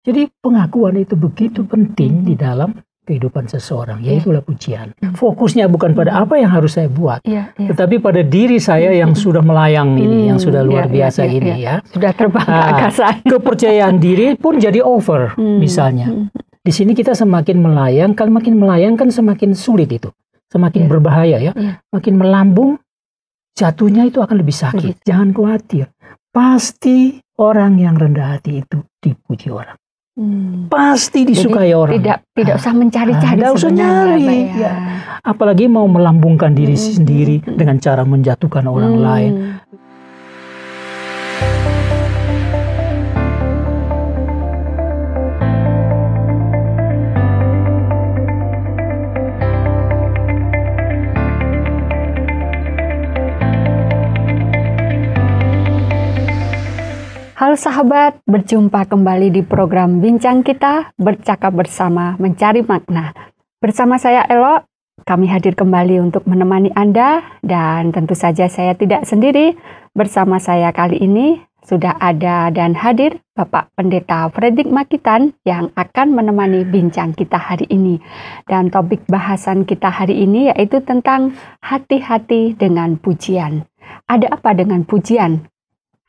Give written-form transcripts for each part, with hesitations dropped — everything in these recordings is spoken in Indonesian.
Jadi pengakuan itu begitu penting di dalam kehidupan seseorang, yaitulah pujian. Fokusnya bukan pada apa yang harus saya buat, tetapi pada diri saya yang sudah melayang ini, yang sudah luar biasa ini ya. Sudah terbang ke angkasa. Kepercayaan diri pun jadi over, misalnya. Di sini kita semakin melayang, kalau makin melayang kan semakin sulit itu, semakin berbahaya ya. Makin melambung, jatuhnya itu akan lebih sakit. Jangan khawatir, pasti orang yang rendah hati itu dipuji orang. Pasti disukai orang. Tidak usah mencari-cari. Tidak usah nyari. Ya. Apalagi mau melambungkan diri sendiri dengan cara menjatuhkan orang lain. Halo sahabat, berjumpa kembali di program Bincang Kita, bercakap bersama, mencari makna. Bersama saya Elo, kami hadir kembali untuk menemani Anda, dan tentu saja saya tidak sendiri. Bersama saya kali ini sudah ada dan hadir Bapak Pendeta Fredrik Makitan yang akan menemani Bincang Kita hari ini. Dan topik bahasan kita hari ini yaitu tentang hati-hati dengan pujian. Ada apa dengan pujian?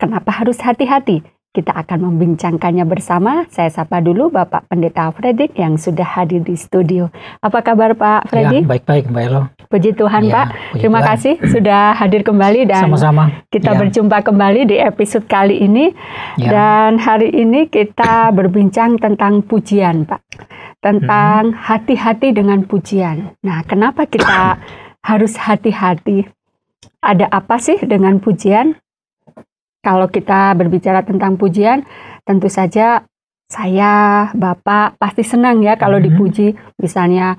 Kenapa harus hati-hati? Kita akan membincangkannya bersama. Saya sapa dulu Bapak Pendeta Fredrik yang sudah hadir di studio. Apa kabar Pak Fredrik? Ya, baik-baik Mbak Elo. Puji Tuhan ya, Pak. Terima kasih sudah hadir kembali dan sama-sama. Kita berjumpa kembali di episode kali ini. Dan hari ini kita berbincang tentang pujian Pak. Tentang hati-hati dengan pujian. Nah, kenapa kita harus hati-hati? Ada apa sih dengan pujian? Kalau kita berbicara tentang pujian, tentu saja saya, Bapak pasti senang ya kalau dipuji. Misalnya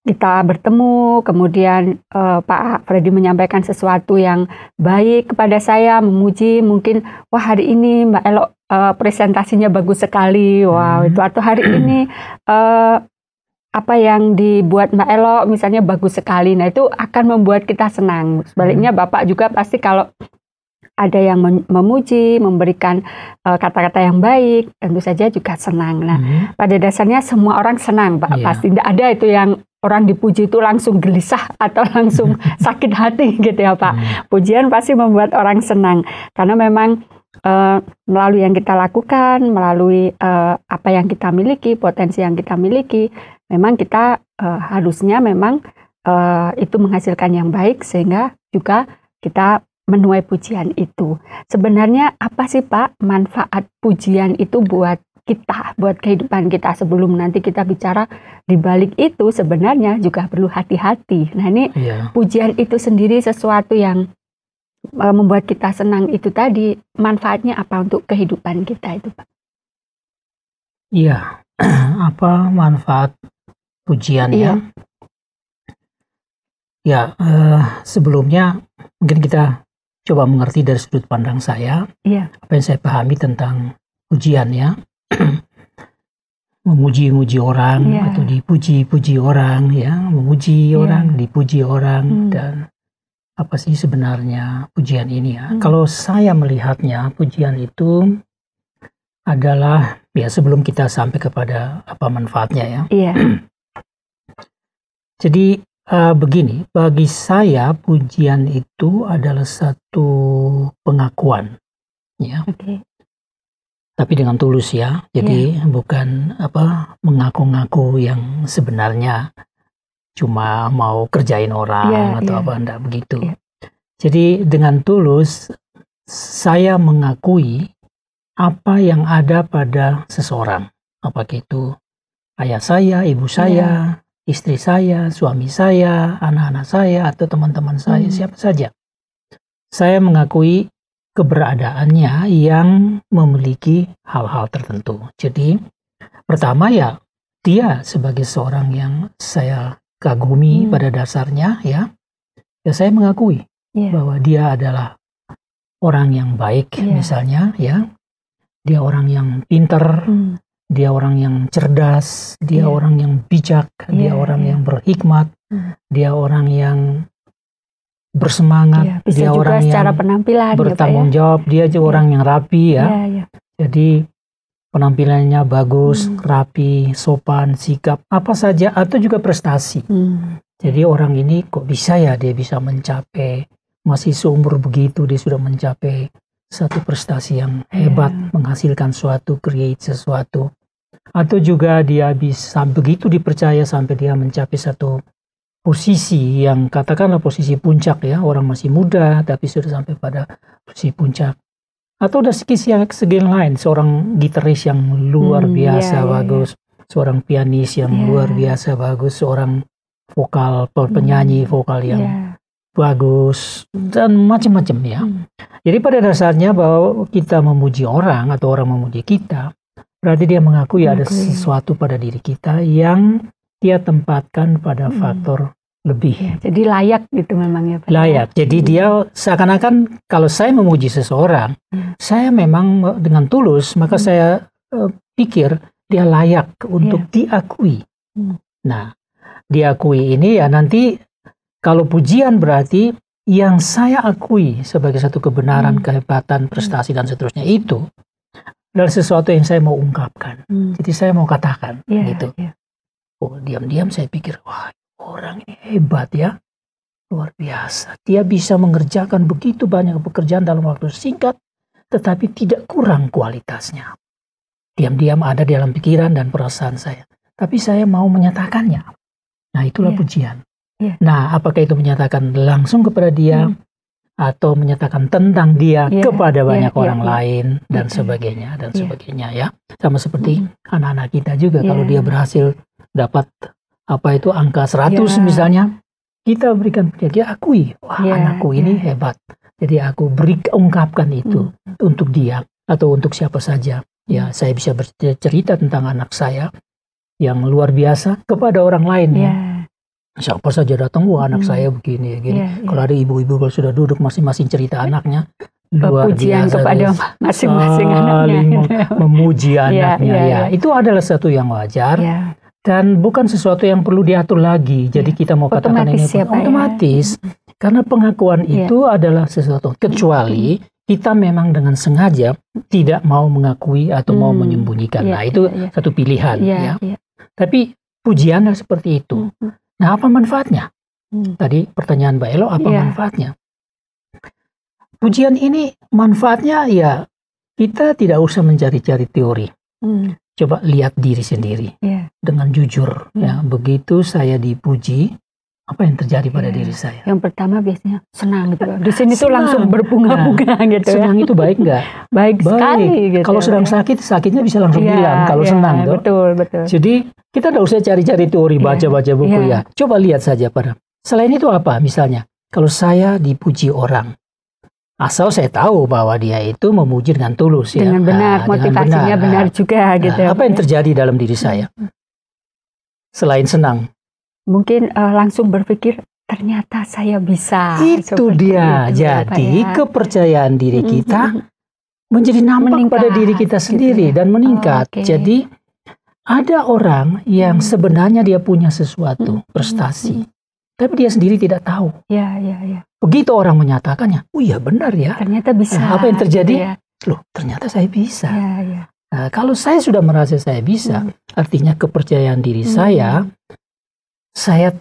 kita bertemu, kemudian Pak Freddy menyampaikan sesuatu yang baik kepada saya, memuji, mungkin wah hari ini Mbak Elo presentasinya bagus sekali, wow itu, atau hari ini apa yang dibuat Mbak Elo misalnya bagus sekali. Nah itu akan membuat kita senang. Sebaliknya Bapak juga pasti kalau ada yang memuji, memberikan kata-kata yang baik, tentu saja juga senang. Nah, pada dasarnya semua orang senang, Pak. Pasti tidak ada itu yang orang dipuji itu langsung gelisah atau langsung sakit hati gitu ya, Pak. Pujian pasti membuat orang senang. Karena memang melalui yang kita lakukan, melalui apa yang kita miliki, potensi yang kita miliki, memang kita harusnya memang itu menghasilkan yang baik, sehingga juga kita menuai pujian itu. Sebenarnya apa sih Pak manfaat pujian itu buat kita, buat kehidupan kita? Sebelum nanti kita bicara di balik itu, sebenarnya juga perlu hati-hati. Nah ini pujian itu sendiri sesuatu yang membuat kita senang itu tadi, manfaatnya apa untuk kehidupan kita itu Pak? Iya, apa manfaat pujian ya? Ya, sebelumnya mungkin kita coba mengerti dari sudut pandang saya, apa yang saya pahami tentang pujian ya. Memuji-muji orang atau dipuji-puji orang ya, memuji orang, dipuji orang, dan apa sih sebenarnya pujian ini ya. Kalau saya melihatnya, pujian itu adalah, ya sebelum kita sampai kepada apa manfaatnya ya. Jadi begini, bagi saya pujian itu adalah satu pengakuan, ya. Tapi dengan tulus ya. Jadi bukan apa mengaku-ngaku yang sebenarnya cuma mau kerjain orang atau apa, enggak begitu. Jadi dengan tulus saya mengakui apa yang ada pada seseorang, apakah itu ayah saya, ibu saya, istri saya, suami saya, anak-anak saya, atau teman-teman saya, siapa saja. Saya mengakui keberadaannya yang memiliki hal-hal tertentu. Jadi, pertama ya, dia sebagai seorang yang saya kagumi pada dasarnya, ya saya mengakui bahwa dia adalah orang yang baik, misalnya, ya. Dia orang yang pintar, dia orang yang cerdas, dia orang yang bijak, dia orang yang berhikmat, dia orang yang bersemangat, bisa dia juga orang secara yang penampilan, bertanggung jawab, dia juga orang yang rapi ya. Jadi penampilannya bagus, rapi, sopan, sikap, apa saja, atau juga prestasi. Jadi orang ini kok bisa ya dia bisa mencapai, masih seumur begitu dia sudah mencapai satu prestasi yang hebat, menghasilkan suatu, create sesuatu. Atau juga dia bisa begitu dipercaya sampai dia mencapai satu posisi yang katakanlah posisi puncak ya, orang masih muda tapi sudah sampai pada posisi puncak. Atau ada segi yang lain, seorang gitaris yang luar biasa bagus, seorang pianis yang luar biasa bagus, seorang vokal, penyanyi vokal yang bagus, dan macam-macam ya. Jadi pada dasarnya bahwa kita memuji orang atau orang memuji kita, berarti dia mengakui ada sesuatu pada diri kita yang dia tempatkan pada faktor lebih. Jadi layak gitu memang ya Pak. Layak. Jadi dia seakan-akan kalau saya memuji seseorang, saya memang dengan tulus, maka saya pikir dia layak untuk diakui. Nah, diakui ini ya nanti kalau pujian berarti yang saya akui sebagai satu kebenaran, kehebatan, prestasi dan seterusnya itu adalah sesuatu yang saya mau ungkapkan. Jadi saya mau katakan gitu. Oh, diam-diam saya pikir, wah, orang ini hebat ya, luar biasa. Dia bisa mengerjakan begitu banyak pekerjaan dalam waktu singkat, tetapi tidak kurang kualitasnya. Diam-diam ada di dalam pikiran dan perasaan saya. Tapi saya mau menyatakannya. Nah, itulah pujian. Nah, apakah itu menyatakan langsung kepada dia, atau menyatakan tentang dia kepada banyak orang lain, dan sebagainya, dan sebagainya ya. Sama seperti anak-anak kita juga, kalau dia berhasil dapat apa itu angka 100 misalnya, kita berikan dia akui, wah anakku ini hebat. Jadi aku ungkapkan itu untuk dia atau untuk siapa saja. Ya, saya bisa bercerita tentang anak saya yang luar biasa kepada orang lain. Siapa saja datang, wah anak saya begini. Kalau ada ibu-ibu kalau sudah duduk masing-masing cerita anaknya, luar biasa kepada masing-masing anaknya. Memuji anaknya. Itu adalah satu yang wajar. Dan bukan sesuatu yang perlu diatur lagi. Jadi kita mau katakan ini otomatis. Karena pengakuan itu adalah sesuatu. Kecuali kita memang dengan sengaja tidak mau mengakui atau mau menyembunyikan. Nah itu satu pilihan. Tapi pujian adalah seperti itu. Nah apa manfaatnya? Tadi pertanyaan Mbak Elo, apa manfaatnya? Pujian ini manfaatnya ya kita tidak usah mencari-cari teori. Coba lihat diri sendiri dengan jujur. Ya, begitu saya dipuji, apa yang terjadi pada diri saya? Yang pertama biasanya senang gitu. Di sini tuh langsung berbunga-bunga gitu. Senang itu baik nggak? Baik sekali. Gitu. Kalau sedang sakit, sakitnya bisa langsung bilang. Kalau senang, betul. Jadi kita tidak usah cari-cari teori, baca-baca buku ya. Coba lihat saja pada. Selain itu apa? Misalnya, kalau saya dipuji orang. Asal saya tahu bahwa dia itu memuji dengan tulus dengan benar, motivasinya benar juga gitu. Apa yang terjadi dalam diri saya? Selain senang. Mungkin langsung berpikir ternyata saya bisa. Itu dia. Itu, jadi kepercayaan diri kita menjadi nampak pada diri kita sendiri dan meningkat. Jadi ada orang yang sebenarnya dia punya sesuatu prestasi. Tapi dia sendiri tidak tahu. Begitu orang menyatakannya, oh iya benar ya. Ternyata bisa. Apa yang terjadi? Loh, ternyata saya bisa. Nah, kalau saya sudah merasa saya bisa, artinya kepercayaan diri saya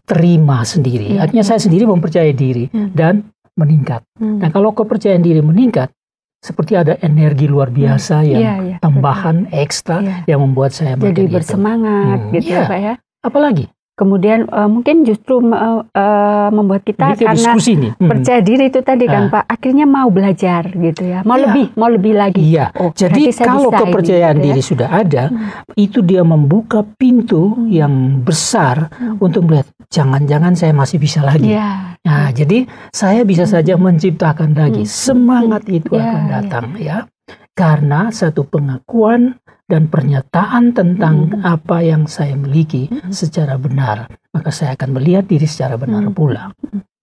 terima sendiri. Artinya saya sendiri mempercayai diri dan meningkat. Nah, kalau kepercayaan diri meningkat, seperti ada energi luar biasa yang tambahan ekstra yang membuat saya jadi bersemangat gitu ya Pak ya. Apalagi? Kemudian mungkin justru membuat kita karena percaya diri itu tadi kan Pak, akhirnya mau belajar gitu ya, mau lebih lagi. Jadi kalau kepercayaan diri sudah ada, itu dia membuka pintu yang besar untuk melihat jangan-jangan saya masih bisa lagi. Nah, jadi saya bisa saja menciptakan lagi semangat itu akan datang ya, karena satu pengakuan dan pernyataan tentang apa yang saya miliki secara benar, maka saya akan melihat diri secara benar pula.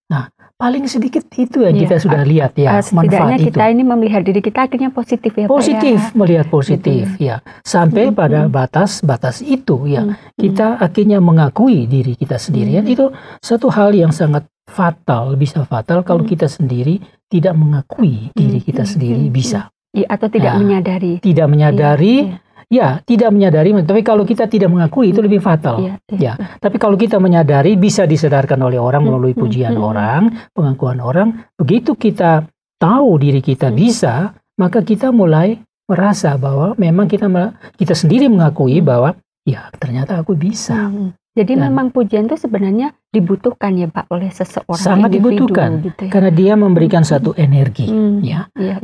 Nah, paling sedikit itu yang kita sudah lihat ya, manfaat itu. Kita ini melihat diri kita akhirnya positif ya Pak. Positif, melihat positif ya. Sampai pada batas-batas itu ya, kita akhirnya mengakui diri kita sendiri. Itu satu hal yang sangat fatal, bisa fatal kalau kita sendiri tidak mengakui diri kita sendiri bisa. Atau tidak menyadari. Tidak menyadari. Ya, tidak menyadari, tapi kalau kita tidak mengakui itu lebih fatal. Ya, tapi kalau kita menyadari, bisa disadarkan oleh orang melalui pujian orang, pengakuan orang. Begitu kita tahu diri kita bisa, maka kita mulai merasa bahwa memang kita sendiri mengakui bahwa ya ternyata aku bisa. Jadi memang pujian itu sebenarnya dibutuhkan ya Pak oleh seseorang. Sangat dibutuhkan, gitu ya? Karena dia memberikan satu energi,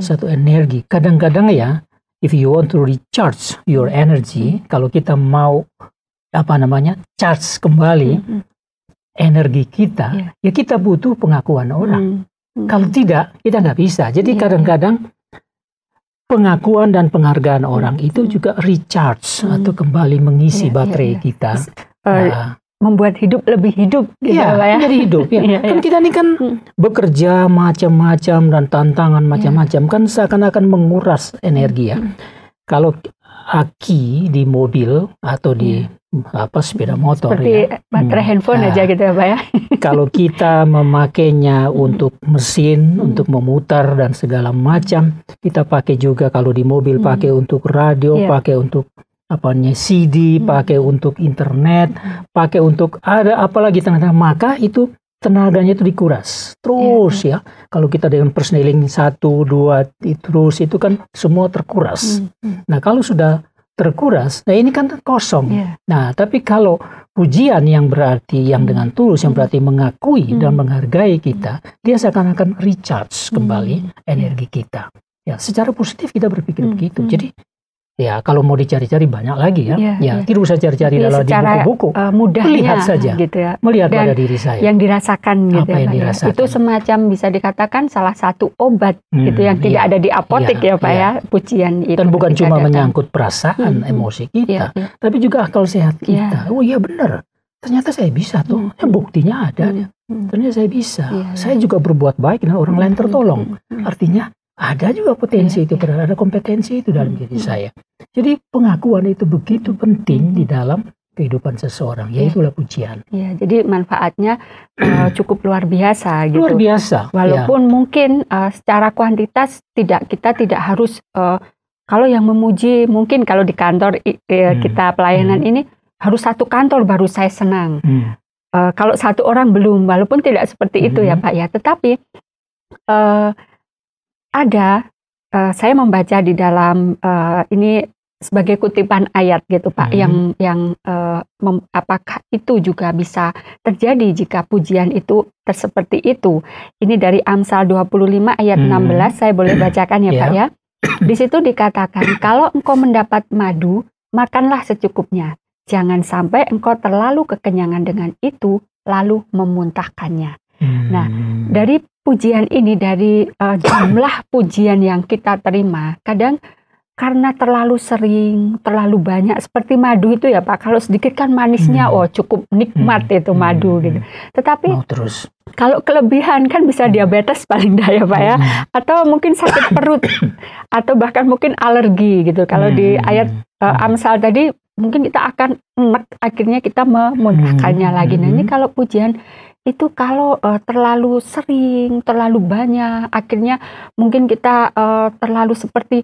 satu energi. Kadang-kadang ya, if you want to recharge your energy, kalau kita mau charge kembali energi kita, ya kita butuh pengakuan orang. Kalau tidak, kita nggak bisa. Jadi kadang-kadang pengakuan dan penghargaan orang itu juga recharge atau kembali mengisi baterai kita. Membuat hidup lebih hidup gitu ya, jadi hidup ya. Kan kita ini kan bekerja macam-macam dan tantangan macam-macam kan seakan-akan menguras energi ya. Kalau aki di mobil atau di sepeda motor seperti baterai handphone aja gitu ya Pak ya. Kalau kita memakainya untuk mesin, untuk memutar dan segala macam, kita pakai juga kalau di mobil pakai untuk radio, pakai untuk CD, pakai untuk internet, pakai untuk ada apalagi tenaga, maka itu tenaganya itu dikuras terus ya. Kalau kita dengan persneling 1, 2 terus itu kan semua terkuras. Nah kalau sudah terkuras, nah ini kan kosong. Nah tapi kalau pujian yang berarti yang dengan tulus, yang berarti mengakui dan menghargai kita, dia seakan-akan recharge kembali energi kita. Ya secara positif kita berpikir begitu. Jadi ya kalau mau dicari-cari banyak lagi ya. Tidak usah cari-cari dalam di buku-buku. Mudahnya lihat saja, gitu ya. Melihat pada diri saya. Yang dirasakan gitu apa yang dirasakan. Itu semacam bisa dikatakan salah satu obat gitu yang tidak ada di apotek ya Pak ya. Pujian itu. Dan bukan cuma menyangkut perasaan, emosi kita, tapi juga akal sehat kita. Oh iya benar. Ternyata saya bisa tuh. Buktinya ada. Ternyata saya bisa. Saya juga berbuat baik dan orang lain tertolong. Artinya ada juga potensi itu, ada kompetensi itu dalam diri saya. Jadi pengakuan itu begitu penting di dalam kehidupan seseorang, yaitulah pujian. Ya, jadi manfaatnya cukup luar biasa gitu. Luar biasa. Walaupun mungkin secara kuantitas kita tidak harus kalau yang memuji mungkin kalau di kantor kita pelayanan ini harus satu kantor baru saya senang. Kalau satu orang belum, walaupun tidak seperti itu ya Pak ya. Tetapi saya membaca di dalam ini sebagai kutipan ayat gitu Pak, yang apakah itu juga bisa terjadi jika pujian itu seperti itu. Ini dari Amsal 25 ayat 16, saya boleh bacakan ya Pak ya. Di situ dikatakan, kalau engkau mendapat madu, makanlah secukupnya. Jangan sampai engkau terlalu kekenyangan dengan itu, lalu memuntahkannya. Nah, dari pujian ini, dari jumlah pujian yang kita terima, kadang karena terlalu sering, terlalu banyak, seperti madu itu ya Pak, kalau sedikit kan manisnya, cukup nikmat itu madu gitu. Tetapi kalau kelebihan kan bisa diabetes paling dah ya Pak ya, atau mungkin sakit perut, atau bahkan mungkin alergi gitu. Kalau di ayat Amsal tadi, mungkin kita akan akhirnya kita memuntahkannya lagi. Nah ini kalau pujian, itu kalau terlalu sering, terlalu banyak, akhirnya mungkin kita terlalu seperti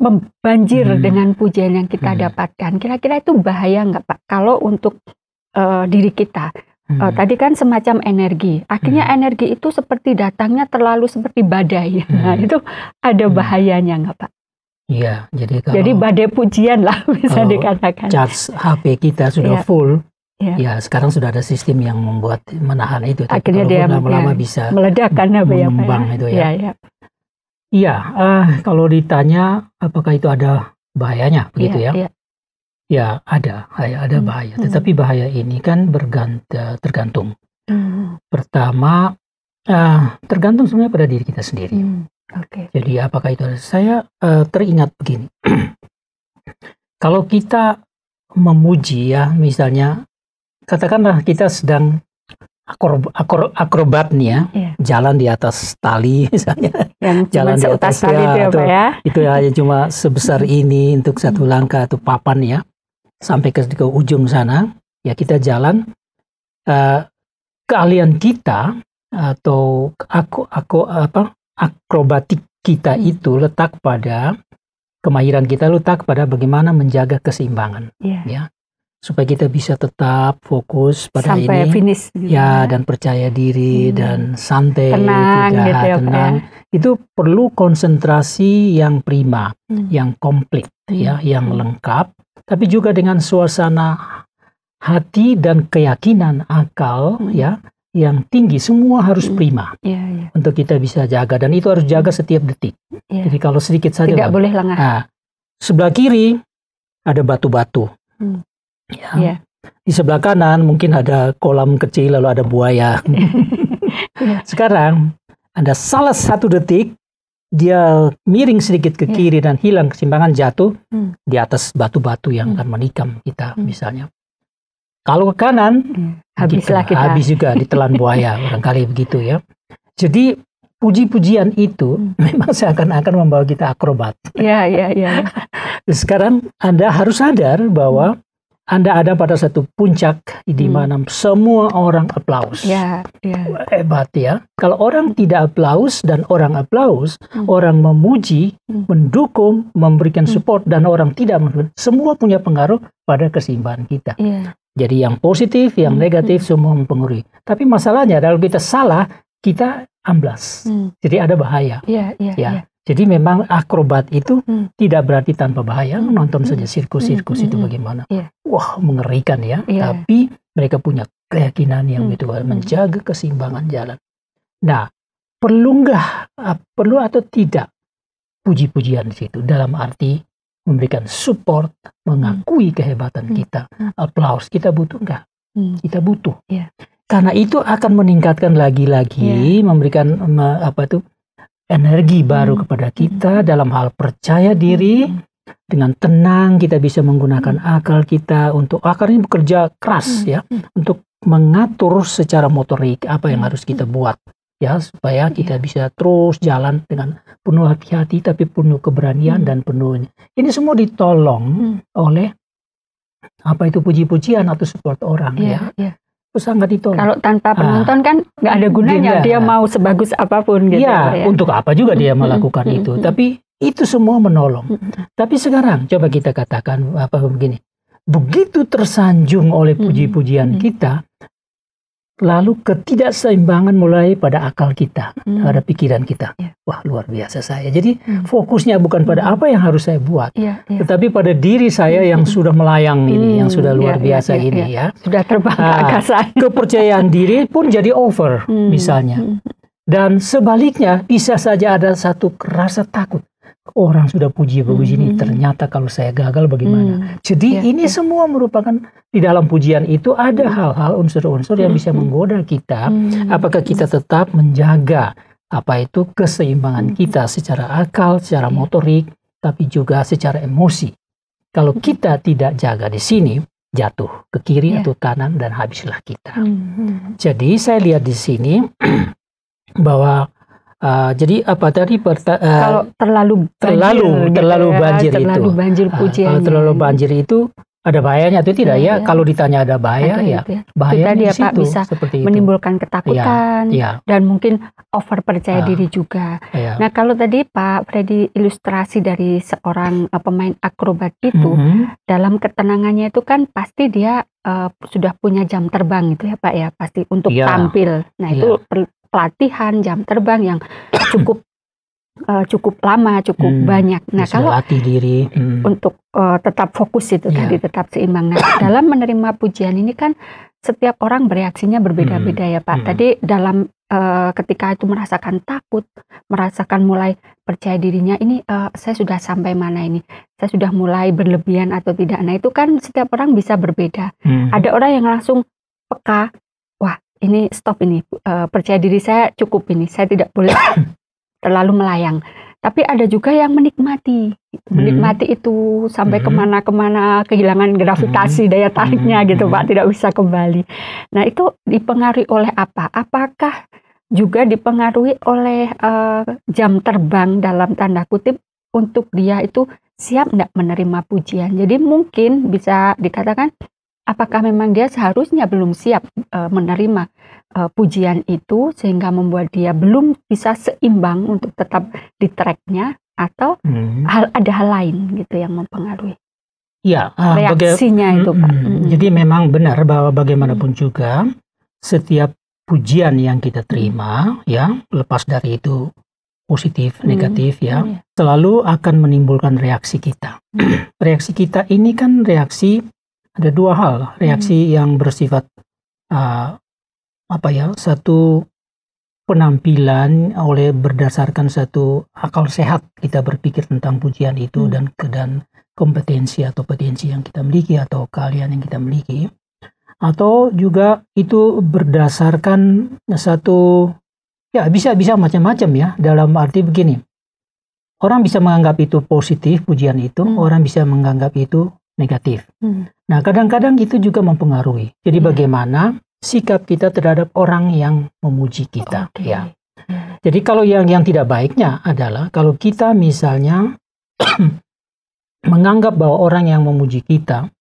membanjir dengan pujian yang kita dapatkan. Kira-kira itu bahaya nggak Pak? Kalau untuk diri kita, tadi kan semacam energi. Akhirnya energi itu seperti datangnya terlalu seperti badai. Nah itu ada bahayanya nggak Pak? Iya, jadi badai pujian lah bisa dikatakan. Charge HP kita sudah full. Ya sekarang sudah ada sistem yang menahan itu. Akhirnya dia lama-lama bisa meledakkan mengembang itu ya. Iya, kalau ditanya apakah itu ada bahayanya begitu ya? Ya ada bahaya. Tetapi bahaya ini kan tergantung. Pertama, tergantung sebenarnya pada diri kita sendiri. Jadi apakah itu ada? Saya teringat begini. Kalau kita memuji ya, misalnya katakanlah kita sedang akrobat nih ya, jalan di atas tali misalnya, jalan di atas tali itu hanya cuma sebesar ini untuk satu langkah atau papan ya, sampai ke ujung sana ya kita jalan. Keahlian kita atau akrobatik kita itu letak pada kemahiran kita letak pada bagaimana menjaga keseimbangan, ya, supaya kita bisa tetap fokus pada sampai ini, finish, gitu ya, dan percaya diri dan santai, tenang, tidak gitu ya, tenang. Itu perlu konsentrasi yang prima, yang komplit, ya, yang lengkap, tapi juga dengan suasana hati dan keyakinan akal, ya, yang tinggi. Semua harus prima untuk kita bisa jaga, dan itu harus jaga setiap detik. Jadi kalau sedikit saja tidak boleh lengah. Nah, sebelah kiri ada batu-batu. Ya. Di sebelah kanan mungkin ada kolam kecil, lalu ada buaya. Sekarang ada salah satu detik dia miring sedikit ke kiri dan hilang keseimbangan, jatuh di atas batu-batu yang akan menikam kita misalnya. Kalau ke kanan habislah kita. Habis juga ditelan buaya, barangkali begitu ya. Jadi puji-pujian itu memang seakan-akan membawa kita akrobat. Iya. Sekarang Anda harus sadar bahwa Anda ada pada satu puncak di mana semua orang aplaus. Hebat ya. Kalau orang tidak aplaus dan orang aplaus, orang memuji, mendukung, memberikan support, dan orang tidak mendukung, semua punya pengaruh pada keseimbangan kita. Jadi yang positif, yang negatif semua mempengaruhi. Tapi masalahnya kalau kita salah, kita amblas. Jadi ada bahaya. Ya. Jadi memang akrobat itu tidak berarti tanpa bahaya. Nonton saja sirkus-sirkus itu bagaimana. Wah, mengerikan ya. Tapi mereka punya keyakinan yang betul, menjaga keseimbangan jalan. Nah, perlu atau tidak puji-pujian di situ? Dalam arti memberikan support, mengakui kehebatan kita, aplaus. Kita butuh nggak? Kita butuh. Karena itu akan meningkatkan lagi-lagi, memberikan energi baru kepada kita dalam hal percaya diri. Dengan tenang kita bisa menggunakan akal kita untuk akal ini bekerja keras ya, untuk mengatur secara motorik apa yang harus kita buat ya, supaya kita bisa terus jalan dengan penuh hati-hati tapi penuh keberanian dan penuh ini semua ditolong oleh apa itu puji-pujian atau support orang ya. Sangat ditolong. Kalau tanpa penonton kan nggak ada gunanya, dia mau sebagus apapun gitu. Ya, untuk apa juga dia melakukan itu. Tapi itu semua menolong. Tapi sekarang coba kita katakan begini. Begitu tersanjung oleh puji-pujian kita, lalu ketidakseimbangan mulai pada akal kita, pada pikiran kita. Wah, luar biasa saya. Jadi fokusnya bukan pada apa yang harus saya buat, tetapi pada diri saya yang sudah melayang ini, yang sudah luar biasa ini ya. Sudah terbang ke angkasa. Kepercayaan diri pun jadi over misalnya. Dan sebaliknya bisa saja ada satu rasa takut. Orang sudah puji-puji ini, ternyata kalau saya gagal bagaimana? Jadi ini semua merupakan di dalam pujian itu ada hal-hal unsur-unsur yang bisa menggoda kita. Apakah kita tetap menjaga apa itu keseimbangan kita secara akal, secara motorik, tapi juga secara emosi. Kalau kita tidak jaga di sini, jatuh ke kiri atau kanan dan habislah kita. Jadi saya lihat di sini bahwa jadi apa tadi kalau terlalu banjir pujian. Kalau terlalu banjir itu ada bahayanya atau tidak ya? Kalau ditanya ada bahaya ya. Bahaya dia Pak bisa menimbulkan ketakutan dan mungkin over percaya diri juga. Nah, kalau tadi Pak Freddy ilustrasi dari seorang pemain akrobat itu dalam ketenangannya itu kan pasti dia sudah punya jam terbang itu ya Pak ya, pasti untuk tampil. Nah, itu pelatihan jam terbang yang cukup lama, cukup banyak. Nah, kalau latih diri untuk tetap fokus itu tadi, tetap seimbang. Nah, dalam menerima pujian ini kan setiap orang bereaksinya berbeda-beda ya Pak. Tadi dalam ketika itu merasakan takut, merasakan mulai percaya dirinya ini saya sudah sampai mana ini, saya sudah mulai berlebihan atau tidak. Nah, itu kan setiap orang bisa berbeda. Ada orang yang langsung peka, wah ini stop ini, percaya diri saya cukup ini, saya tidak boleh terlalu melayang. Tapi ada juga yang menikmati itu sampai kemana-kemana, kehilangan gravitasi daya tariknya gitu Pak, tidak bisa kembali. Nah, itu dipengaruhi oleh apa? Apakah juga dipengaruhi oleh jam terbang dalam tanda kutip untuk dia itu siap tidak menerima pujian? Jadi mungkin bisa dikatakan apakah memang dia seharusnya belum siap menerima pujian itu sehingga membuat dia belum bisa seimbang untuk tetap di tracknya, atau ada hal lain gitu yang mempengaruhi? Ya, reaksinya itu Pak. Jadi memang benar bahwa bagaimanapun juga setiap pujian yang kita terima, ya, lepas dari itu positif, negatif, ya, selalu akan menimbulkan reaksi kita. Reaksi kita ini kan reaksi, ada dua hal, reaksi yang bersifat satu penampilan oleh berdasarkan satu akal sehat kita berpikir tentang pujian itu dan kompetensi atau potensi yang kita miliki atau keahlian yang kita miliki. Atau juga itu berdasarkan satu, ya bisa macam-macam ya, dalam arti begini. Orang bisa menganggap itu positif, pujian itu, orang bisa menganggap itu negatif. Nah, kadang-kadang itu juga mempengaruhi. Jadi bagaimana sikap kita terhadap orang yang memuji kita, ya. Jadi kalau yang tidak baiknya adalah kalau kita misalnya menganggap bahwa orang yang memuji kita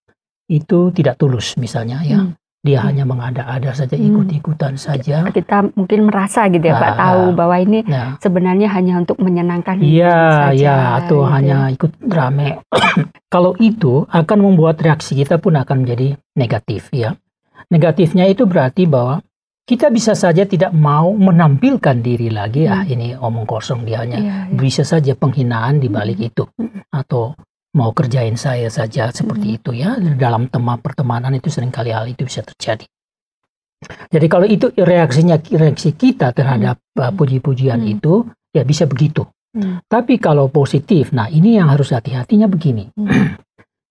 itu tidak tulus misalnya, ya. Dia hanya mengada-ada saja, ikut-ikutan saja. Kita mungkin merasa gitu ya Pak, tahu bahwa ini sebenarnya hanya untuk menyenangkan saja. Ya, atau gitu hanya ikut rame. Kalau itu akan membuat reaksi kita pun akan menjadi negatif, ya. Negatifnya itu berarti bahwa kita bisa saja tidak mau menampilkan diri lagi, ini omong kosong, dia hanya bisa saja penghinaan di balik itu. Atau mau kerjain saya saja seperti itu, ya. Dalam pertemanan itu seringkali hal itu bisa terjadi. Jadi kalau itu reaksi kita terhadap puji-pujian itu, ya bisa begitu. Tapi kalau positif, nah ini yang harus hati-hatinya begini.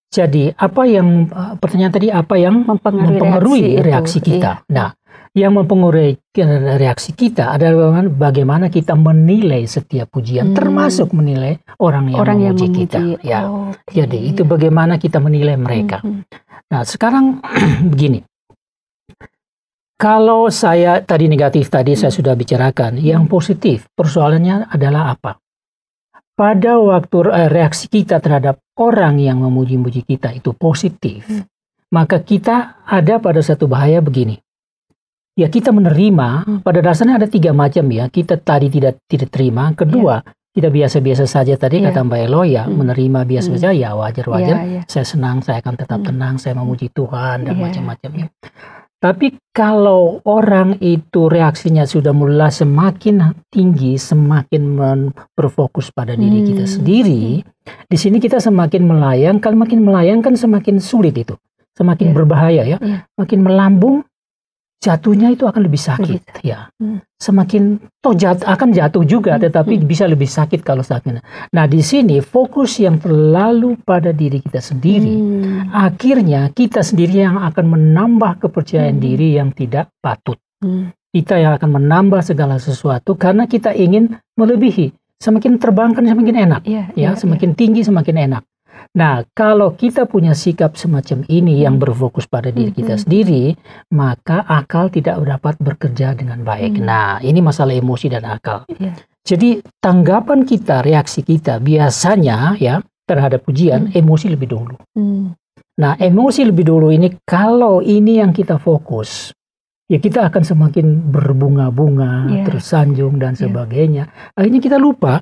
Jadi pertanyaan tadi apa yang mempengaruhi reaksi kita? Nah, yang mempengaruhi reaksi kita adalah bagaimana kita menilai setiap pujian, termasuk menilai orang yang memuji kita. Ya, jadi itu bagaimana kita menilai mereka. Nah, sekarang begini. Kalau saya tadi negatif, saya sudah bicarakan. Yang positif, persoalannya adalah apa? Pada waktu reaksi kita terhadap orang yang memuji-muji kita itu positif, maka kita ada pada satu bahaya begini. Ya, kita menerima, pada dasarnya ada 3 macam, ya. Kita tadi tidak terima. Kedua, kita biasa-biasa saja tadi kata Mbak Elo, ya, menerima biasa saja, ya wajar-wajar. Saya senang, saya akan tetap tenang, saya memuji Tuhan dan macam-macamnya. Tapi kalau orang itu reaksinya sudah mulai semakin tinggi, semakin berfokus pada diri kita sendiri, di sini kita semakin melayang. Kalau makin melayang kan semakin sulit itu, semakin berbahaya, ya. Makin melambung, jatuhnya itu akan lebih sakit, ya. Semakin akan jatuh juga, tetapi bisa lebih sakit kalau sakit. Nah, di sini fokus yang terlalu pada diri kita sendiri, akhirnya kita sendiri yang akan menambah kepercayaan diri yang tidak patut. Kita yang akan menambah segala sesuatu karena kita ingin melebihi. Semakin terbangkan semakin enak, semakin tinggi semakin enak. Nah, kalau kita punya sikap semacam ini yang berfokus pada diri kita sendiri, maka akal tidak dapat bekerja dengan baik. Nah, ini masalah emosi dan akal. Jadi, tanggapan kita, reaksi kita biasanya, ya, terhadap pujian, emosi lebih dulu. Nah, emosi lebih dulu ini, kalau ini yang kita fokus, ya kita akan semakin berbunga-bunga, tersanjung dan sebagainya. Akhirnya kita lupa,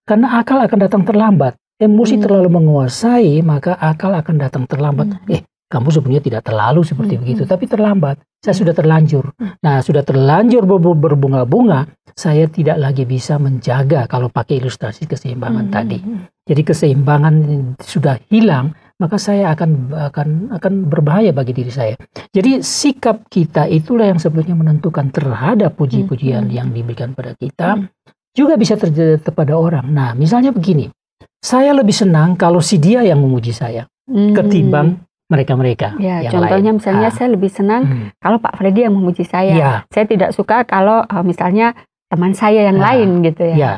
karena akal akan datang terlambat. Emosi terlalu menguasai, maka akal akan datang terlambat. Kamu sebenarnya tidak terlalu seperti begitu, tapi terlambat. Saya sudah terlanjur. Nah, sudah terlanjur berbunga-bunga, saya tidak lagi bisa menjaga, kalau pakai ilustrasi keseimbangan tadi. Jadi keseimbangan sudah hilang, maka saya akan berbahaya bagi diri saya. Jadi sikap kita itulah yang sebetulnya menentukan terhadap puji-pujian yang diberikan pada kita, juga bisa terjadi kepada orang. Nah, misalnya begini. Saya lebih senang kalau si dia yang memuji saya ketimbang mereka-mereka yang contohnya lain. Misalnya saya lebih senang kalau Pak Freddy yang memuji saya. Saya tidak suka kalau misalnya teman saya yang lain gitu ya.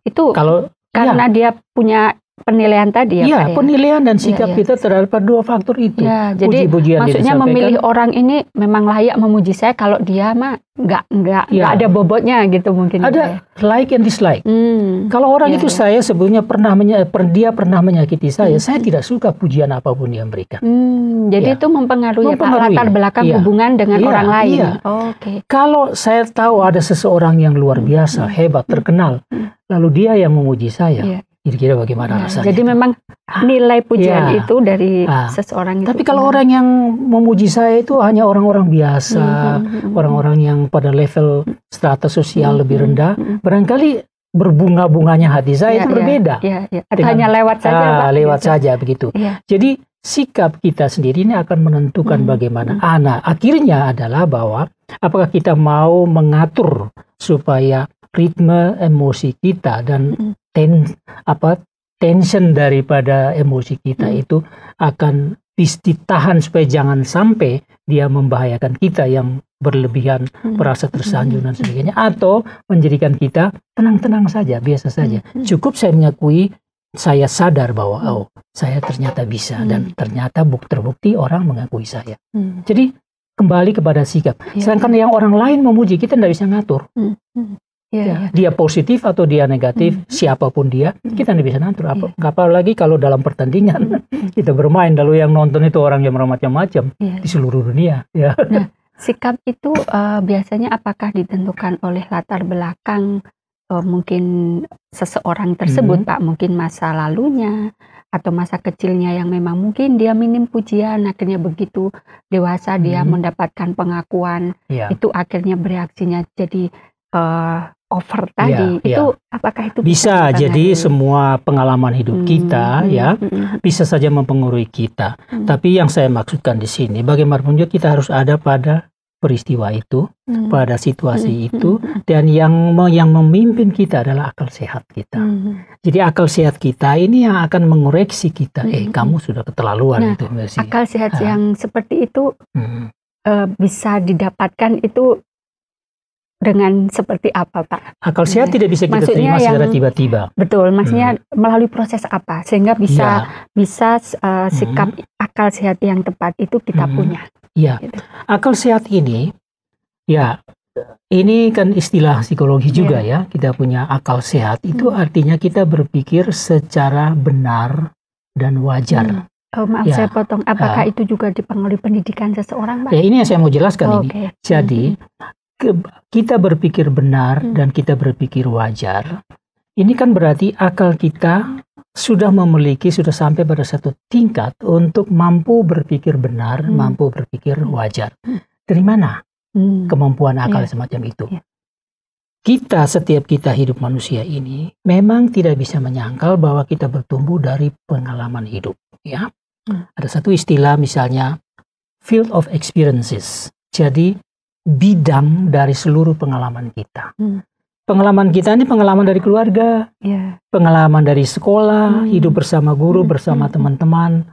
Itu kalau karena dia punya penilaian tadi ya, Pak, penilaian dan sikap kita terhadap 2 faktor itu. Jadi maksudnya memilih orang ini memang layak memuji saya kalau dia mah nggak ada bobotnya gitu mungkin. Ada like and dislike. Kalau orang itu saya sebelumnya dia pernah menyakiti saya tidak suka pujian apapun yang berikan. Jadi itu mempengaruhi latar belakang hubungan dengan orang lain. Kalau saya tahu ada seseorang yang luar biasa, hebat, terkenal, lalu dia yang memuji saya. Kira-kira bagaimana rasanya? Jadi memang nilai pujian itu dari seseorang itu. Tapi kalau orang yang memuji saya itu hanya orang-orang biasa, orang-orang yang pada level strata sosial lebih rendah, barangkali berbunga-bunganya hati saya itu berbeda. Atau hanya lewat saja, Pak. Lewat saja begitu. Jadi sikap kita sendiri ini akan menentukan bagaimana. Nah, akhirnya adalah bahwa apakah kita mau mengatur supaya ritme emosi kita dan tension daripada emosi kita itu akan ditahan supaya jangan sampai dia membahayakan kita yang berlebihan, merasa tersanjung dan sebagainya, atau menjadikan kita tenang-tenang saja, biasa saja. Cukup saya mengakui, saya sadar bahwa saya ternyata bisa dan ternyata terbukti orang mengakui saya. Jadi kembali kepada sikap. Sedangkan yang orang lain memuji, kita tidak bisa ngatur. Dia positif atau dia negatif, siapapun dia, kita tidak bisa ngatur. Apalagi kalau dalam pertandingan kita bermain, lalu yang nonton itu orang yang bermacam-macam di seluruh dunia. Nah, sikap itu biasanya apakah ditentukan oleh latar belakang mungkin seseorang tersebut, Pak? Mungkin masa lalunya atau masa kecilnya yang memang mungkin dia minim pujian, akhirnya begitu dewasa dia mendapatkan pengakuan, itu akhirnya bereaksinya jadi over tadi. Itu apakah itu bisa jadi semua pengalaman hidup kita bisa saja mempengaruhi kita. Tapi yang saya maksudkan di sini, bagaimanapun juga kita harus ada pada peristiwa itu, pada situasi itu, dan yang memimpin kita adalah akal sehat kita. Jadi akal sehat kita ini yang akan mengoreksi kita. Kamu sudah keterlaluan itu. Akal sehat yang seperti itu bisa didapatkan itu dengan seperti apa, Pak? Akal sehat tidak bisa kita terima secara tiba-tiba. Betul, maksudnya melalui proses apa sehingga bisa sikap akal sehat yang tepat itu kita punya. Gitu. Akal sehat ini, ini kan istilah psikologi juga ya. Kita punya akal sehat itu artinya kita berpikir secara benar dan wajar. Maaf saya potong. Apakah itu juga dipengaruhi pendidikan seseorang, Pak? Ini yang saya mau jelaskan ini. Jadi kita berpikir benar dan kita berpikir wajar. Ini kan berarti akal kita sudah sampai pada satu tingkat untuk mampu berpikir benar, mampu berpikir wajar. Dari mana kemampuan akal semacam itu? Setiap kita hidup manusia ini memang tidak bisa menyangkal bahwa kita bertumbuh dari pengalaman hidup. Ada satu istilah misalnya field of experiences. Jadi bidang dari seluruh pengalaman kita. Pengalaman kita ini pengalaman dari keluarga, pengalaman dari sekolah, hidup bersama guru, bersama teman-teman,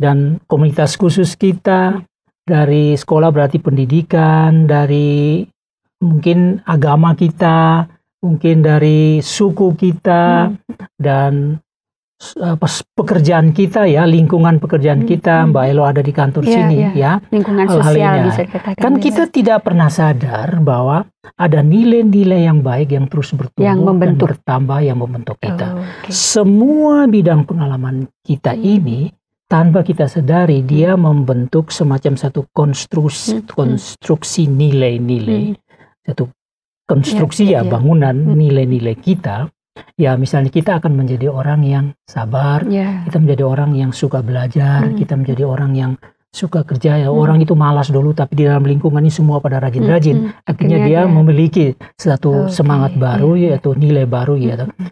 dan komunitas khusus kita. Dari sekolah berarti pendidikan, dari mungkin agama kita, mungkin dari suku kita, dan pekerjaan kita lingkungan pekerjaan kita. Mbak Elo ada di kantor sini lingkungan sosial bisa dikatakan. Kan kita tidak pernah sadar bahwa ada nilai-nilai yang baik yang terus bertumbuh yang dan bertambah yang membentuk kita. Semua bidang pengalaman kita ini tanpa kita sadari dia membentuk semacam satu konstruksi nilai-nilai, satu konstruksi bangunan nilai-nilai kita. Misalnya kita akan menjadi orang yang sabar, kita menjadi orang yang suka belajar, kita menjadi orang yang suka kerja. Orang itu malas dulu, tapi di dalam lingkungan ini semua pada rajin-rajin. Akhirnya dia memiliki satu semangat baru, yaitu nilai baru.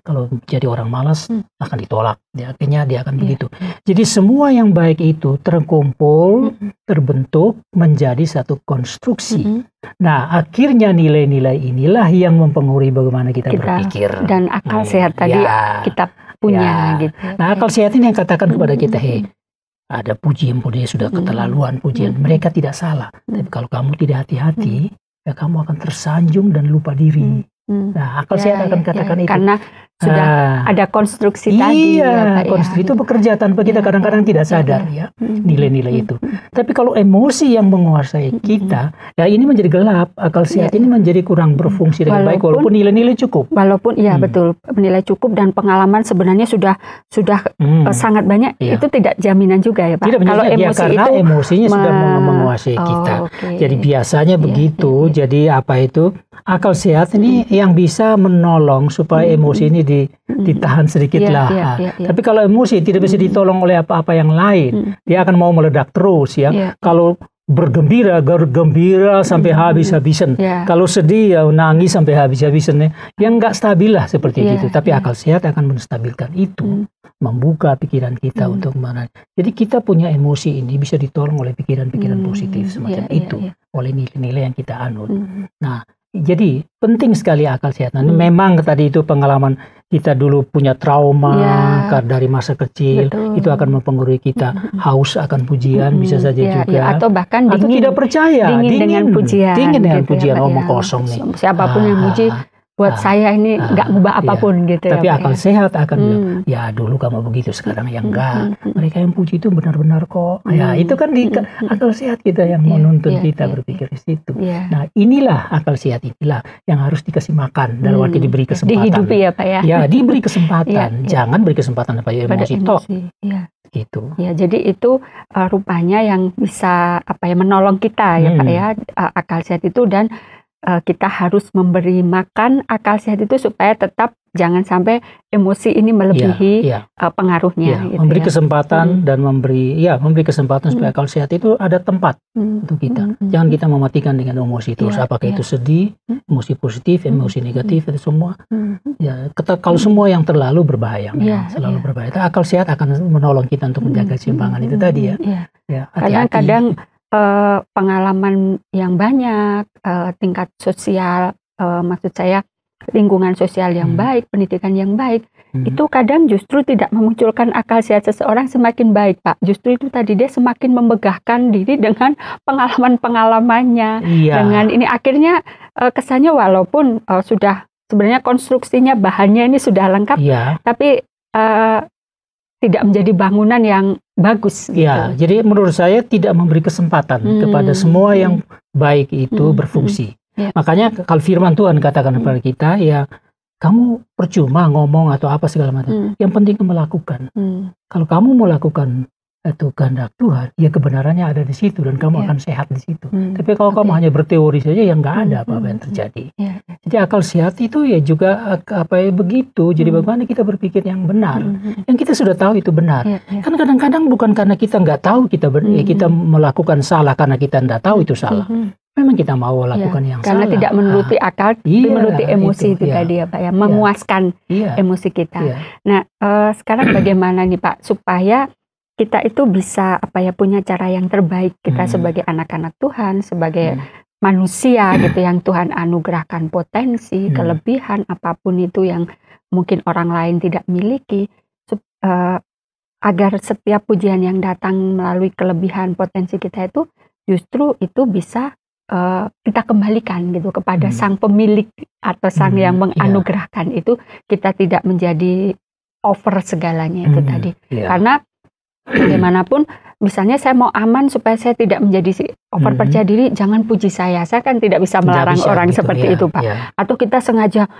Kalau jadi orang malas akan ditolak. Akhirnya dia akan begitu. Jadi semua yang baik itu terkumpul, terbentuk menjadi satu konstruksi. Nah, akhirnya nilai-nilai inilah yang mempengaruhi bagaimana kita berpikir. Dan akal sehat tadi kita punya. Gitu. Nah, akal sehat ini yang katakan kepada kita, ada pujian sudah keterlaluan pujian. Mereka tidak salah. Tapi kalau kamu tidak hati-hati, kamu akan tersanjung dan lupa diri. Nah, akal sehat akan katakan itu. Karena sudah ada konstruksi tadi. Konstruksi itu bekerja tanpa kita kadang-kadang tidak sadar nilai-nilai itu. Tapi kalau emosi yang menguasai kita, ini menjadi gelap. Akal sehat ini menjadi kurang berfungsi dengan baik walaupun nilai-nilai cukup. Walaupun betul, nilai cukup dan pengalaman sebenarnya sudah sangat banyak. Itu tidak jaminan juga ya, Pak. Tidak, kalau emosi karena itu emosinya sudah menguasai kita. Jadi biasanya begitu. Jadi akal sehat ini yang bisa menolong supaya emosi ini ditahan sedikit lah. Tapi kalau emosi tidak bisa ditolong oleh apa-apa yang lain, dia akan mau meledak terus ya. Kalau bergembira sampai habis-habisan. Kalau sedih ya nangis sampai habis-habisan. Yang nggak stabil lah seperti itu. Tapi akal sehat akan menstabilkan itu, membuka pikiran kita untuk mana. Jadi kita punya emosi ini bisa ditolong oleh pikiran-pikiran positif semacam itu, oleh nilai-nilai yang kita anut. Nah, jadi penting sekali akal sehat. Nah, memang tadi itu pengalaman kita dulu punya trauma dari masa kecil, itu akan mempengaruhi kita. Haus akan pujian bisa saja juga. Atau bahkan atau tidak percaya, dingin dengan pujian. Dingin dengan pujian, omong kosong nih. Siapapun yang muji, buat saya ini nggak ngubah apapun gitu. Tapi akal sehat akan bilang, ya dulu kamu begitu, sekarang ya enggak. Mereka yang puji itu benar-benar kok. Ya itu kan di akal sehat kita yang menuntun kita berpikir di situ. Nah inilah akal sehat, inilah yang harus dikasih makan dalam arti diberi kesempatan. Dihidupi ya Pak ya. Ya diberi kesempatan, jangan beri kesempatan pada emosi toh. Gitu. Ya, jadi itu rupanya yang bisa menolong kita ya Pak ya, akal sehat itu. Dan kita harus memberi makan akal sehat itu supaya tetap jangan sampai emosi ini melebihi pengaruhnya. Gitu memberi kesempatan dan memberi kesempatan supaya akal sehat itu ada tempat untuk kita. Jangan kita mematikan dengan emosi terus. Apakah itu sedih, emosi positif, emosi negatif, itu semua. Ya, kalau semua yang terlalu berbahaya, selalu berbahaya. Akal sehat akan menolong kita untuk menjaga keseimbangan itu tadi ya. Kadang-kadang pengalaman yang banyak, tingkat sosial, maksud saya lingkungan sosial yang baik, pendidikan yang baik, itu kadang justru tidak memunculkan akal sehat seseorang semakin baik Pak. Justru itu tadi dia semakin memegahkan diri dengan pengalaman-pengalamannya. Dengan ini akhirnya kesannya walaupun sudah sebenarnya konstruksinya, bahannya ini sudah lengkap, tapi tidak menjadi bangunan yang bagus. Gitu. Jadi menurut saya tidak memberi kesempatan kepada semua yang baik itu berfungsi. Makanya kalau firman Tuhan katakan kepada kita, ya kamu percuma ngomong atau apa segala macam. Yang penting kamu lakukan. Kalau kamu mau lakukan itu kehendak Tuhan, ya kebenarannya ada di situ dan kamu akan sehat di situ. Tapi kalau kamu hanya berteori saja, ya nggak ada apa-apa yang terjadi. Jadi akal sehat itu ya juga begitu. Jadi bagaimana kita berpikir yang benar, yang kita sudah tahu itu benar. Kan kadang-kadang bukan karena kita nggak tahu kita melakukan salah karena kita nggak tahu itu salah. Memang kita mau lakukan yang karena salah. Tidak menuruti akal, menuruti emosi itu tadi ya Pak ya, memuaskan emosi kita. Nah sekarang bagaimana nih Pak supaya kita itu bisa punya cara yang terbaik kita sebagai anak-anak Tuhan, sebagai manusia gitu yang Tuhan anugerahkan potensi, kelebihan apapun itu yang mungkin orang lain tidak miliki, agar setiap pujian yang datang melalui kelebihan potensi kita itu justru itu bisa kita kembalikan gitu kepada sang pemilik atau sang yang menganugerahkan itu, kita tidak menjadi over segalanya itu tadi. Karena bagaimanapun, misalnya saya mau aman supaya saya tidak menjadi over percaya diri, jangan puji saya kan tidak bisa melarang orang gitu, seperti itu Pak. Atau kita sengaja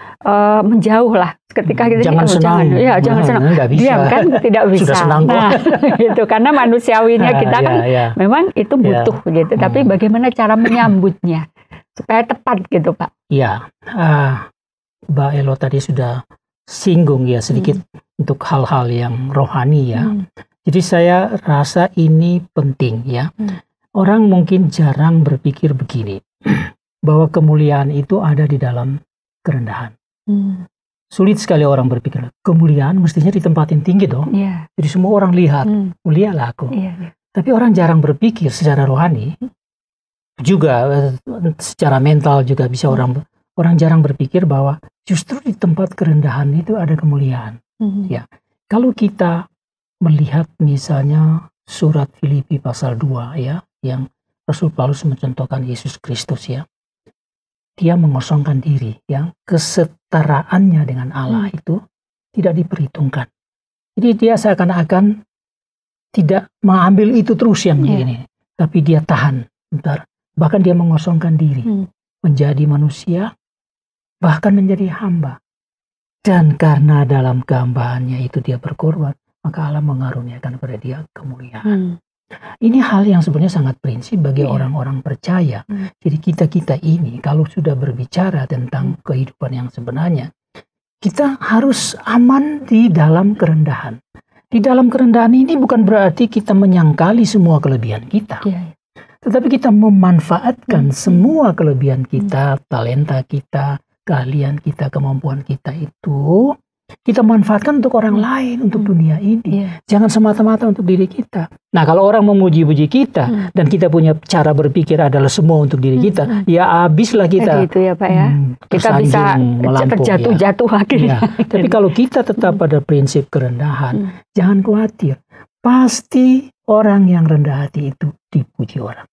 menjauh lah ketika kita jangan senang, jangan senang, diam kan tidak bisa. Sudah senang gitu, karena manusiawinya kita kan memang itu butuh gitu. Tapi bagaimana cara menyambutnya supaya tepat gitu Pak? Mbak Elo tadi sudah singgung ya sedikit untuk hal-hal yang rohani ya. Jadi saya rasa ini penting ya. Orang mungkin jarang berpikir begini, bahwa kemuliaan itu ada di dalam kerendahan. Sulit sekali orang berpikir, kemuliaan mestinya di tempat yang tinggi dong. Jadi semua orang lihat, mulialah aku. Tapi orang jarang berpikir secara rohani, juga secara mental juga bisa orang jarang berpikir bahwa justru di tempat kerendahan itu ada kemuliaan. Ya, kalau kita melihat misalnya surat Filipi pasal 2 ya, yang Rasul Paulus mencontohkan Yesus Kristus ya. Dia mengosongkan diri ya, kesetaraannya dengan Allah itu tidak diperhitungkan. Jadi dia seakan-akan tidak mengambil itu terus yang ini, tapi dia tahan bentar. Bahkan dia mengosongkan diri, menjadi manusia, bahkan menjadi hamba. Dan karena dalam kehambaannya itu dia berkorban, maka Allah mengaruniakan kepada dia kemuliaan. Ini hal yang sebenarnya sangat prinsip bagi orang-orang percaya. Jadi kita ini kalau sudah berbicara tentang kehidupan yang sebenarnya, kita harus aman di dalam kerendahan. Di dalam kerendahan ini bukan berarti kita menyangkali semua kelebihan kita. Tetapi kita memanfaatkan semua kelebihan kita, talenta kita, keahlian kita, kemampuan kita itu, kita manfaatkan untuk orang lain, untuk dunia ini. Jangan semata-mata untuk diri kita. Nah, kalau orang memuji-puji kita, dan kita punya cara berpikir adalah semua untuk diri kita, ya habislah kita. Gitu ya Pak ya. Kita bisa terjatuh-jatuh akhirnya. Tapi kalau kita tetap pada prinsip kerendahan, jangan khawatir. Pasti orang yang rendah hati itu dipuji orang.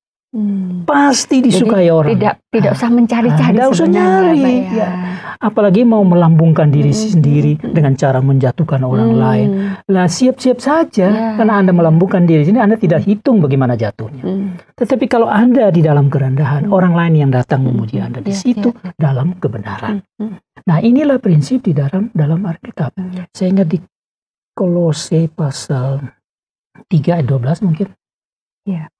Pasti disukai orang. Tidak usah mencari-cari. Tidak usah nyari. Ya. Apalagi mau melambungkan diri sendiri dengan cara menjatuhkan orang lain. Lah siap-siap saja, karena Anda melambungkan diri sini, Anda tidak hitung bagaimana jatuhnya. Tetapi kalau Anda di dalam kerendahan, orang lain yang datang memuji Anda di situ dalam kebenaran. Nah, inilah prinsip di dalam Alkitab. Saya ingat di Kolose pasal 3 ayat 12 mungkin.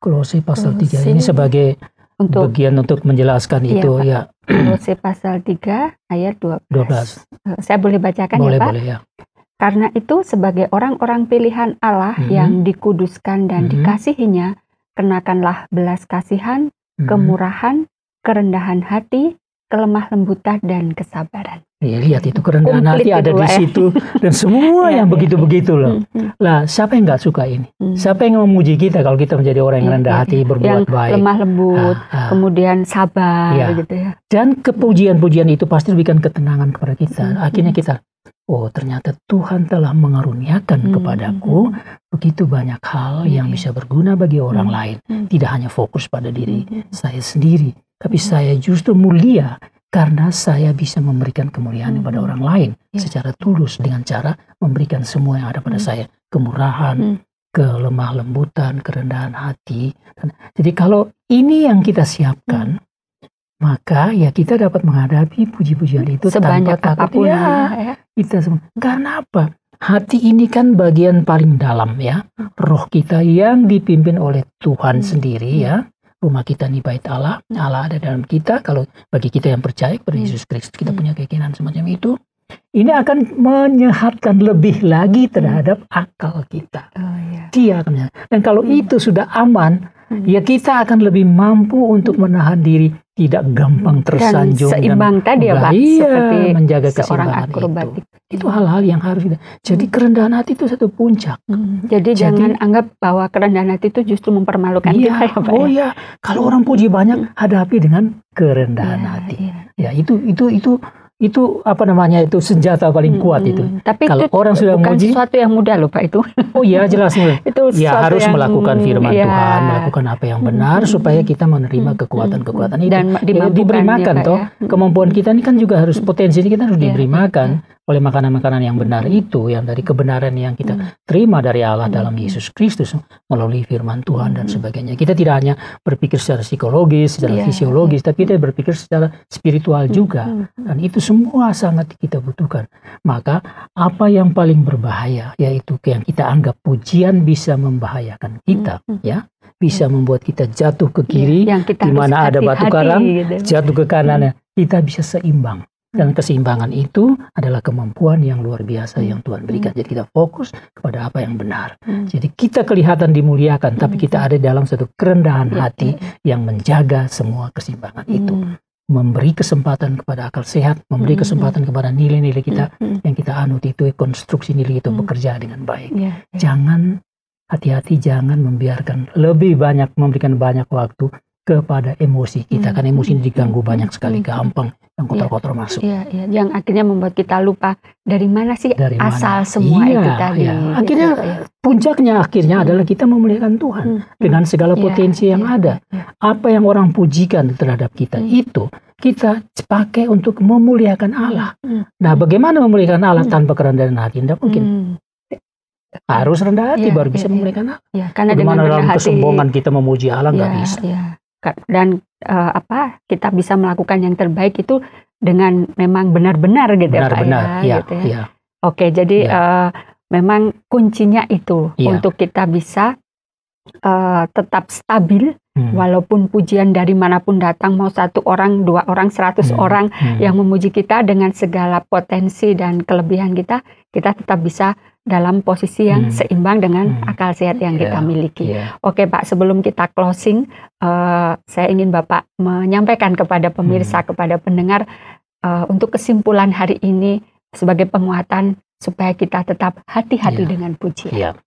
Kolose pasal 3 ini sebagai bagian untuk menjelaskan itu ya. Kolose pasal 3 ayat 12. Saya boleh bacakan boleh, ya Pak? Boleh ya. Karena itu sebagai orang-orang pilihan Allah yang dikuduskan dan dikasihinya, kenakanlah belas kasihan, kemurahan, kerendahan hati, kelemah lembutan dan kesabaran. Ya, lihat itu kerendahan hati ada di situ dan semua yang begitu-begitu loh. Lah, siapa yang nggak suka ini? Siapa yang memuji kita kalau kita menjadi orang yang rendah hati, berbuat yang baik, lemah lembut, kemudian sabar, gitu ya. Dan kepujian-pujian itu pasti memberikan ketenangan kepada kita. Akhirnya kita, oh ternyata Tuhan telah mengaruniakan kepadaku begitu banyak hal yang bisa berguna bagi orang lain. Tidak hanya fokus pada diri saya sendiri, tapi saya justru mulia karena saya bisa memberikan kemuliaan kepada orang lain secara tulus dengan cara memberikan semua yang ada pada saya. Kemurahan, kelemah lembutan, kerendahan hati. Jadi kalau ini yang kita siapkan, maka ya kita dapat menghadapi puji-pujian itu sebanyak tanpa takut. Ya. Kita semua. Karena apa? Hati ini kan bagian paling dalam ya. Roh kita yang dipimpin oleh Tuhan sendiri ya. Rumah kita ini bait Allah, Allah ada dalam kita. Kalau bagi kita yang percaya kepada Yesus Kristus, kita punya keyakinan semacam itu. Ini akan menyehatkan lebih lagi terhadap akal kita. Dia akan. Dan kalau itu sudah aman, ya kita akan lebih mampu untuk menahan diri, tidak gampang tersanjung dan seimbang tadi ya Pak, seperti menjaga keseimbangan itu. Itu hal-hal yang harus kita. Jadi kerendahan hati itu satu puncak. Jadi jangan anggap bahwa kerendahan hati itu justru mempermalukan kita ya Pak. Kalau orang puji banyak, hadapi dengan kerendahan hati. Ya itu apa namanya, itu senjata paling kuat itu. Tapi kalau itu orang sudah bukan memuji, sesuatu yang mudah loh Pak itu. Oh iya jelas. Itu ya harus melakukan firman Tuhan, melakukan apa yang benar supaya kita menerima kekuatan-kekuatan itu. Dan diberi makan ya, toh. Kemampuan kita ini kan juga harus potensi kita harus diberi makan oleh makanan-makanan yang benar itu, yang dari kebenaran yang kita terima dari Allah dalam Yesus Kristus melalui firman Tuhan dan sebagainya. Kita tidak hanya berpikir secara psikologis, secara fisiologis, tapi kita berpikir secara spiritual juga. Dan itu semua sangat kita butuhkan. Maka apa yang paling berbahaya, yaitu yang kita anggap pujian bisa membahayakan kita, ya, bisa membuat kita jatuh ke kiri, di mana ada batu karang, jatuh ke kanan, kita bisa seimbang. Dan keseimbangan itu adalah kemampuan yang luar biasa yang Tuhan berikan. Jadi kita fokus kepada apa yang benar. Jadi kita kelihatan dimuliakan, tapi kita ada dalam satu kerendahan hati yang menjaga semua keseimbangan itu. Memberi kesempatan kepada akal sehat, memberi kesempatan kepada nilai-nilai kita yang kita anut itu, konstruksi nilai itu bekerja dengan baik. Jangan hati-hati, jangan membiarkan lebih banyak, memberikan banyak waktu kepada emosi kita. Kan emosi ini diganggu banyak sekali, gampang yang kotor-kotor masuk. Yang akhirnya membuat kita lupa dari mana sih asal semua itu tadi. Akhirnya puncaknya adalah kita memuliakan Tuhan dengan segala potensi yang ada. Apa yang orang pujikan terhadap kita itu kita pakai untuk memuliakan Allah. Nah, bagaimana memuliakan Allah tanpa kerendahan hati? Tidak mungkin. Harus rendah hati baru bisa memuliakan Allah. Karena bagaimana dalam kesombongan kita memuji Allah nggak bisa. Dan kita bisa melakukan yang terbaik itu dengan memang benar-benar gitu benar-benar, ya Pak ya. Oke, jadi memang kuncinya itu untuk kita bisa tetap stabil Walaupun pujian dari manapun datang, mau 1 orang, 2 orang, 100 orang yang memuji kita dengan segala potensi dan kelebihan kita tetap bisa dalam posisi yang seimbang dengan akal sehat yang kita miliki. Oke Pak, sebelum kita closing, saya ingin Bapak menyampaikan kepada pemirsa, kepada pendengar, untuk kesimpulan hari ini sebagai penguatan supaya kita tetap hati-hati dengan pujian.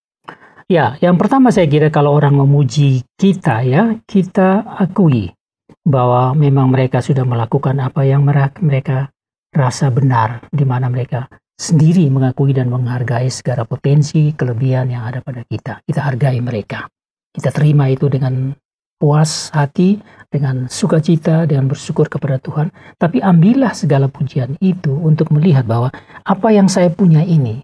Ya, yang pertama saya kira kalau orang memuji kita ya, kita akui bahwa memang mereka sudah melakukan apa yang mereka rasa benar, di mana mereka sendiri mengakui dan menghargai segala potensi, kelebihan yang ada pada kita. Kita hargai mereka. Kita terima itu dengan puas hati, dengan sukacita, dengan bersyukur kepada Tuhan. Tapi ambillah segala pujian itu untuk melihat bahwa apa yang saya punya ini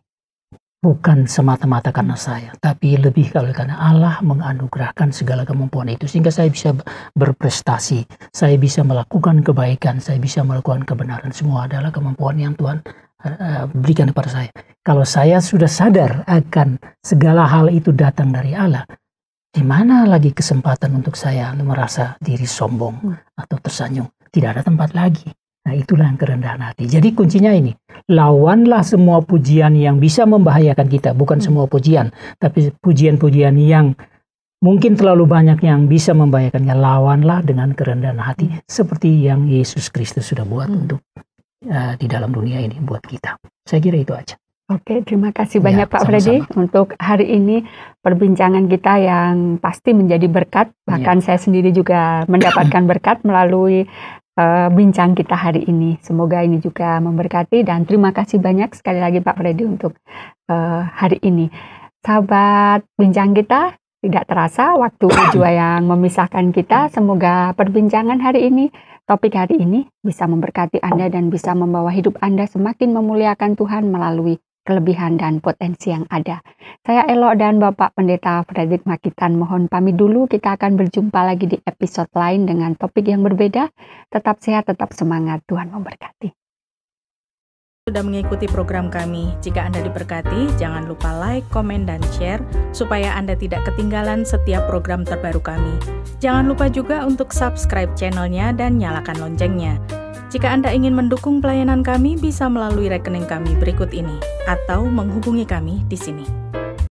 bukan semata-mata karena saya, tapi lebih karena Allah menganugerahkan segala kemampuan itu sehingga saya bisa berprestasi, saya bisa melakukan kebaikan, saya bisa melakukan kebenaran. Semua adalah kemampuan yang Tuhan berikan kepada saya. Kalau saya sudah sadar akan segala hal itu datang dari Allah, di mana lagi kesempatan untuk saya merasa diri sombong atau tersanjung? Tidak ada tempat lagi. Nah, itulah yang kerendahan hati. Jadi kuncinya ini, lawanlah semua pujian yang bisa membahayakan kita. Bukan semua pujian, tapi pujian-pujian yang mungkin terlalu banyak yang bisa membahayakannya. Lawanlah dengan kerendahan hati, seperti yang Yesus Kristus sudah buat untuk di dalam dunia ini buat kita. Saya kira itu aja. Oke, terima kasih banyak Pak Freddy untuk hari ini perbincangan kita yang pasti menjadi berkat. Bahkan saya sendiri juga mendapatkan berkat melalui bincang kita hari ini. Semoga ini juga memberkati dan terima kasih banyak sekali lagi Pak Freddy untuk hari ini. Sahabat bincang kita, tidak terasa waktu juga yang memisahkan kita. Semoga perbincangan hari ini, topik hari ini bisa memberkati Anda dan bisa membawa hidup Anda semakin memuliakan Tuhan melalui kelebihan dan potensi yang ada. Saya Elo dan Bapak Pendeta Frederick Makitan mohon pamit dulu. Kita akan berjumpa lagi di episode lain dengan topik yang berbeda. Tetap sehat, tetap semangat. Tuhan memberkati. Sudah mengikuti program kami. Jika Anda diberkati, jangan lupa like, komen, dan share supaya Anda tidak ketinggalan setiap program terbaru kami. Jangan lupa juga untuk subscribe channelnya dan nyalakan loncengnya. Jika Anda ingin mendukung pelayanan kami, bisa melalui rekening kami berikut ini atau menghubungi kami di sini.